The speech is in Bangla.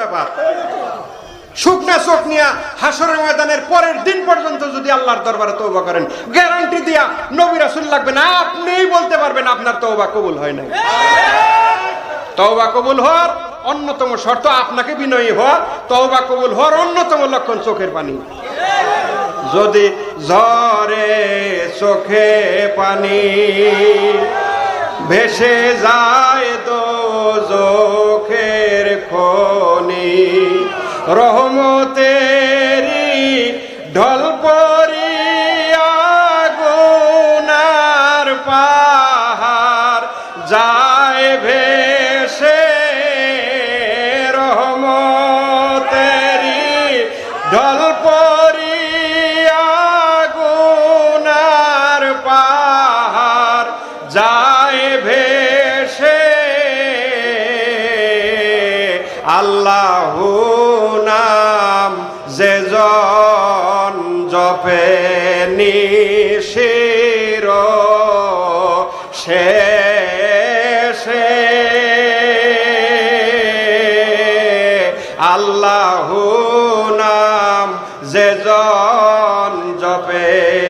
ব্যাপার। শুকনা চোখ নিয়া হাসরের ময়দানের পরের দিন পর্যন্ত যদি আল্লাহর দরবারে তওবা করেন, গ্যারান্টি দিয়া নবী রাসূল লাগবে না, আপনিই বলতে পারবেন আপনার তওবা কবুল হয় নাই। তওবা কবুল হওয়ার অন্যতম শর্ত আপনাকে বিনয়ী হওয়া, তওবা কবুল হওয়ার অন্যতম লক্ষণ চোখের পানি। যদি ঝরে চোখে পানি ভেসে যায় দোজখের খনি, রহমতেরি ঢল পড়িয়া গুনার পাহাড় যায় ভেসে, রহমতেরি ঢল পড়িয়া গুনার পাহাড় যায় ভেসে, আল্লাহু নাম যে জন জপে নিশির শেষে, আল্লাহু নাম যে জন জপে